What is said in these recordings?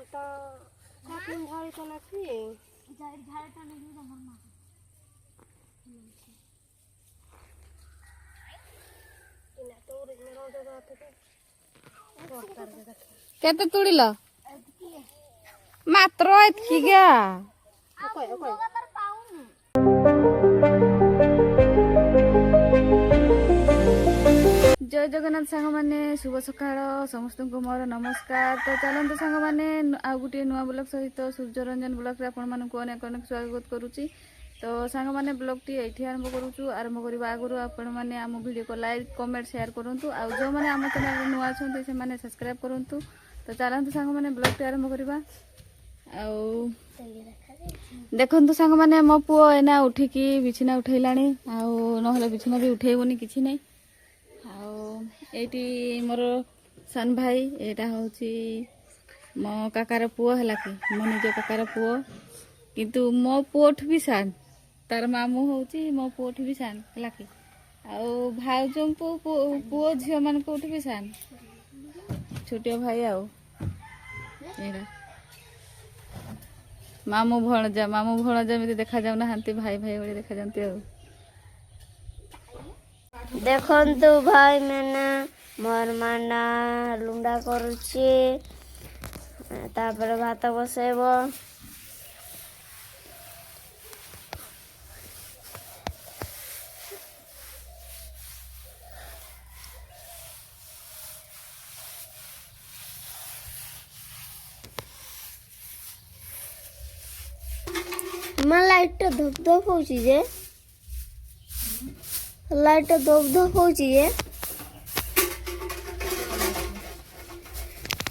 ତ କଠିନ ଝାଡ଼ି ତ ନାଚି ଝାଡ଼ିଟା ନେଇକି ତମର ମା କେତେ ତୁଳିଲ ମାତ୍ର ଏତିକିଆ जय जगन्नाथ सांग मैंने शुभ सकाळ समस्त को मोर नमस्कार। तो चलते सांग मैंने आ गोटे नुआ ब्लॉग सहित सूर्यरंजन ब्लॉग रे आपण मानक अनेक अनेक स्वागत करुच्ची। तो सांग मैंने ब्लॉग टी एठी आरंभ करूछु। आरंभ करबा आगु आपण माने आम वीडियो को लाइक कमेंट शेयर करंतु आ जो माने आम चैनल रे नुआ छथि से माने सब्सक्राइब करंतु। तो चलते सांग मैंने ब्लॉग टी आरंभ करबा। आ देखंतु सांग मैंने मो पुओ एना उठिकी बिछिना उठैलाणी आ नहले बिछिना भी उठैबोनी किछि नै। एटी मोर सान भाई एटा होची मो काकार पुओ हला कि मो निज काकार पुओ किंतु मो पुओठ भी सान तार मामू होची मो पुओठ भी सान हला कि आ भाउजों को पुओ झियो मान को उठ भी सान छोटियो भाई आउ एरा मामू भणजा में देखा जाऊ ना हंती भाई भाई बड़े देखा जानते हो। देखंतु भाई मैंने मोर माना लुंडा करुची तापर भात बसेबो मां लाइट धप धप होची जे लाइट धप धप होची जे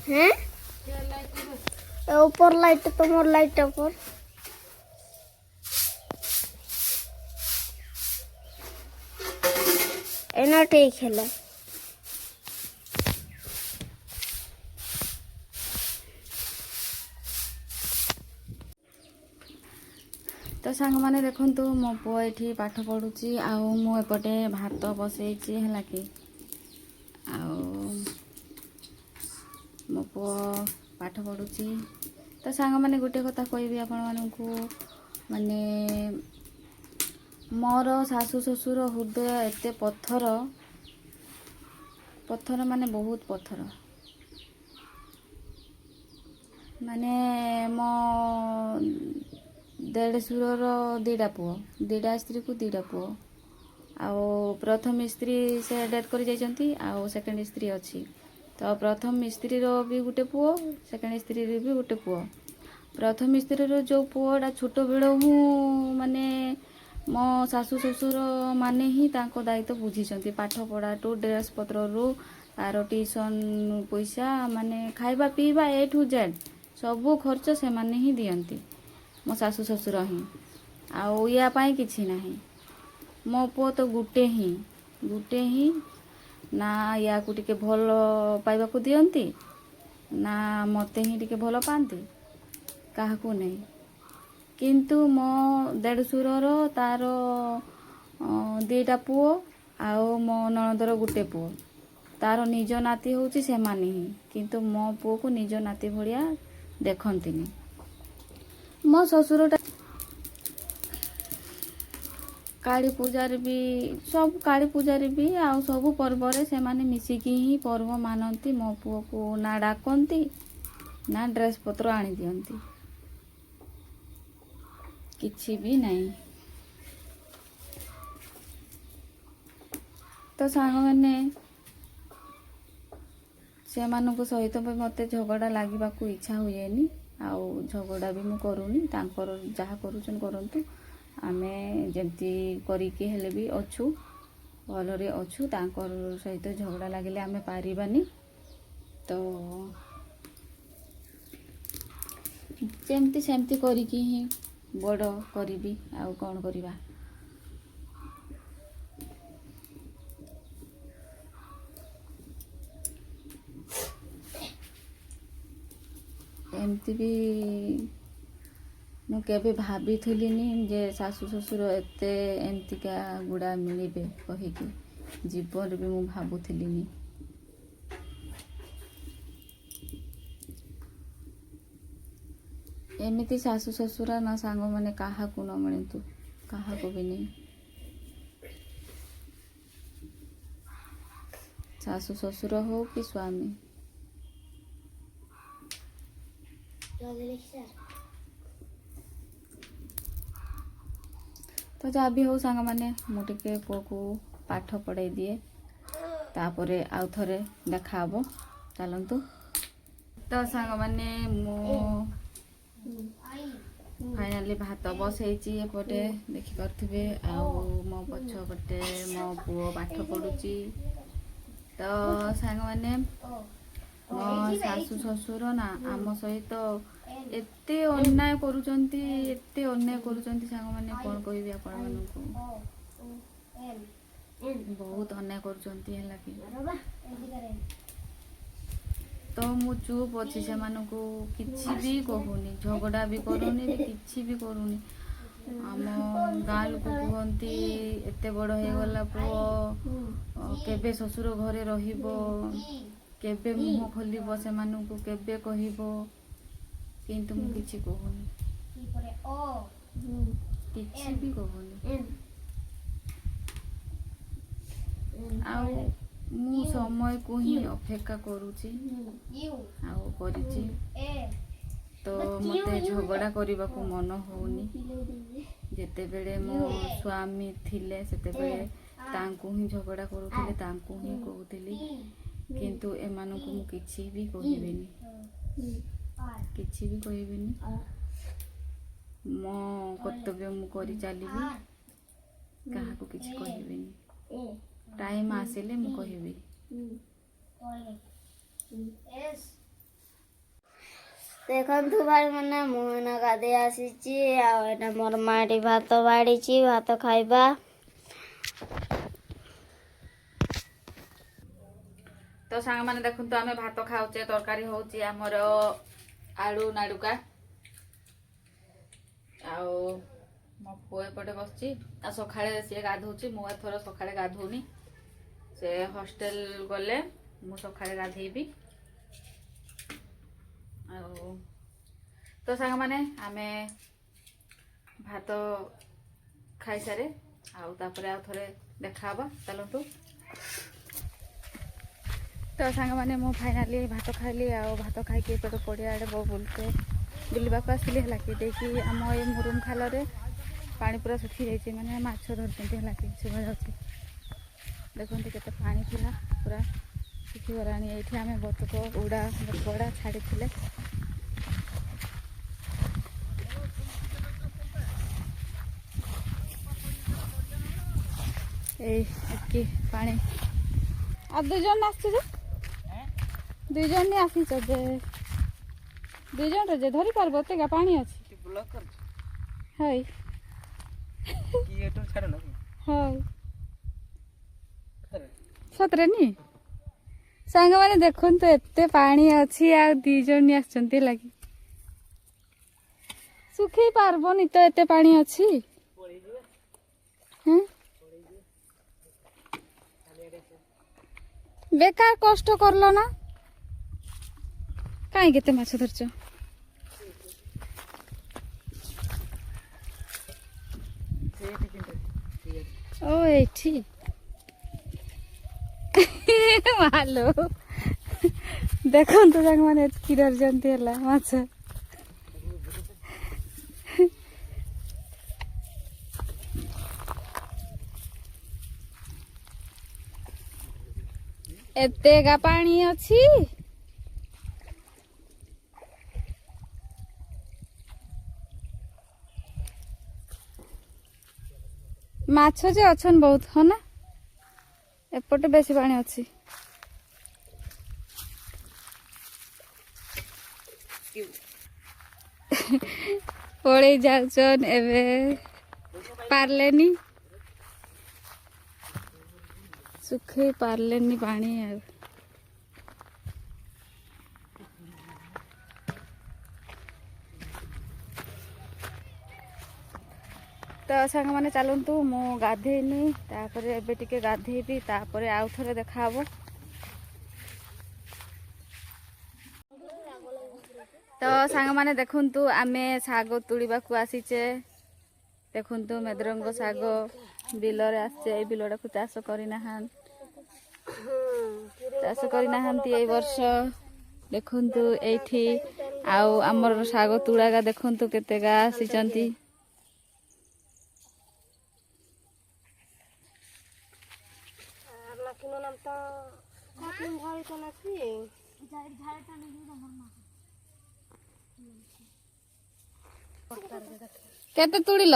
हैं ऊपर लाइट तुमर लाइट ऊपर एना ठीक है। तो सांग माने देखंतु मो पुओ एठी पाठ पढुची आ मु एपटे भात बसैची हला कि आ मो पुओ पाठ पढुची। तो सांग माने गोटे कथा कहबी आपण मानकू माने मोर सासु ससुर हृदय एते पत्थर पत्थर माने बहुत पत्थर माने मो देढ़सुर दीटा पुओ दीटा स्त्री को दीटा पुओ आओ प्रथम स्त्री से डेथ कर जाइछंती आओ सेकंड स्त्री अच्छी। तो प्रथम स्त्री रो भी गोटे पुओ सेकंड स्त्री रो भी गोटे पुओ। प्रथम स्त्री रो जो पुओटा छोट बेड़ हूँ माने मो सासु ससुर माने ही तांको दायित्व बुझीछंती पाठ पढ़ा टू ड्रेस पत्र रो तार ट्यूशन पैसा माने खाइबा पीबा ए टू जेड सबू खर्च से माने ही दियंती मो सासु ससुर ही आउ या पाई किछि नाही। मो पुओ तो गुटे ही ना या को टिके भल पाइबा को दियंती ना मते ही टिके भल पांती काहा को नहीं। किंतु मो देढ़सुर तार दीटा पुओ आउ मो नणदर गुटे पुओ तार निज नाती होची से माने ही किंतु मो पुओ को निज नाती भलिया देखंतिनी। मो ससुरटा काली पूजार भी सब काली पूजार भी आ सब पर्व से माने मिसिकी ही पर्व मानती। मो पुओ को ना डाकंती ना ड्रेस पत्र आनी दियंती किछि भी नहीं। तो सांग मैंने से मानक सहित भी मते झगड़ा लागबा को इच्छा हुएनी आउ झगड़ा भी मु करूनी तांकर जहा करूछन करंतु आमे जेंती करिके हेले भी अछु भलरे अछु तांकर सहित झगड़ा लागिले आमे पारिबानी। तो जेमती सेमती करिकी ही बड़ करिबी आउ कोन करिबा। एमती भी मु केबे भाभी थुलिनी जे सासु ससुर एते एमतिका गुड़ा मिलिबे कहिकी जीवन भी मु भाबुथिलिनी। एमती शाशु शशुर ना सांग मैंने क्या न मिलतु क्या भी नहीं शाशु शशुर हो कि स्वामी तो जहाँ भी हो सांग मैंने मुझे पुआ को पाठ पढ़ाई दिए तापर आउ थे देखा चलतु तो सांग मैंने फाइनाली भात बसई एपटे देखिपे मो पछपटे मो पुओ पाठ पढ़ुची तो सांग मैंने मो शाशु शशुर ना आम सहित एते अन्याय करुचंती एते अन्याय करुचंती सांग मैंने कौन कहबी आपण मानकु बहुत अन्याय करुचंती है कि तो मु चुप अच्छी से मानकु किछि भी कहूनी झगड़ा भी करूनी भी किछि भी करूनी आम गाँ लोक कहती एते बड़ हो गला पुओ केबे ससुर घरे रहिबो केबे मुह खोलिबो से मानकु केबे कहिबो किंतु मु किछि कहूनी किछि भी कहूनी आउ मु समय को ही अपेक्षा करूची आउ करिची तो मते झगड़ा करबा को मन होनी जेते बेले मो स्वामी थिले सेते बेले तांको ही झगड़ा करूथिले तांको ही कहूथिली किंतु एमानकु मु किछि भी कहिबेनी किछि भी कहिबेनी मो कर्तव्य मु करि चलीबी काहाको किछि कहिबेनी टाइम आसिले मु कहिबी देखु भाई मैंने मुहना गाधे आसी आना मोर माटी भात बाड़ी भात खाइबा तो सांग माने देखु तो आमे भात खाउचे तरकारी होउची हमर आलू नाडुका आउ मो पुओ एपटे बसची आ सखाळे से गाधौची मु एथर सखाळे गाधौनी से हॉस्टेल गले मु सखाळे गाधेबी आउ तो सांग माने आमे भात खाई सारे आउ तापरे आउ थरे देखाबा चलतु तो सांग माने मु फाइनाली भात खाइली आउ भात खाई के पेट पड़िया आडे बहु बोलते बुलवा को आसिली हला कि देखी आम ए मुरुम खाल रे पानी पूरा सुखी जाइए माने माछ धरते है कि शुभा जाऊँगी देखते केते पानी थिला पूरा सुखी गलानी ये आम बतक उड़ा बड़ा छाड़ी ए पानी आ दुजन आसचे दुजन आसी जे दुजन जे धरी पारब एतेका पानी अच्छी हाय सतरे नी सांग मैंने देखु तो एते पानी अच्छी आ दी जन आसचंती लगी सुखी पारबनी तो एते पानी अच्छी बेकार कष्ट करलो ना कहीं केते माछ धरछ ओ एठी मालो देखो तो जंग माने किरर जंती हला माछ एते का पानी अछि माछ जे अछन बहुत हो ना एपटे बेसी पानी अच्छी पड़े जाउछन एबे पारलेनी सुखे पारलेनी पानी आ तो सांग मैंने चलतु मु गाधेनी तापर एबे टिके गाधेबी तापर आउ थरे देखा हबो तो सांग माने देखंतु आमे साग तुड़ीबा को आसीचे देखंतु मेदरंग साग बिलरे आसे ए बिलडा को चाष करिना हान चाष करिना हांती ए वर्ष देखंतु एठी आउ हमर साग तुड़ागा देखंतु केतेगा आसीचंती केते तुड़िल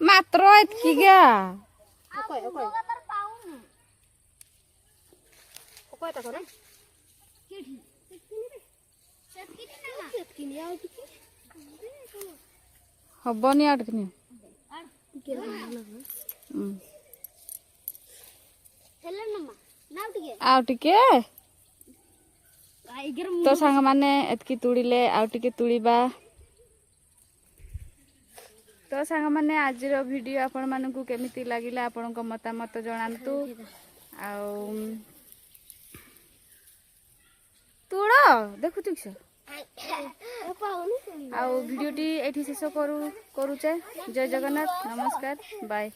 मात्र एतकी गा हबनी आटकनी आउ टिके तो सांग माने एतकी तुड़िले आउ टिके तुड़ीबा तो सांग माने आज वीडियो आपण मानकु केमिति लागिला आपण को मतामत जणांतु आउ तुड़ देखु ठीक से आउ वीडियो टी एठी शेष करूचे जय जगन्नाथ नमस्कार बाय।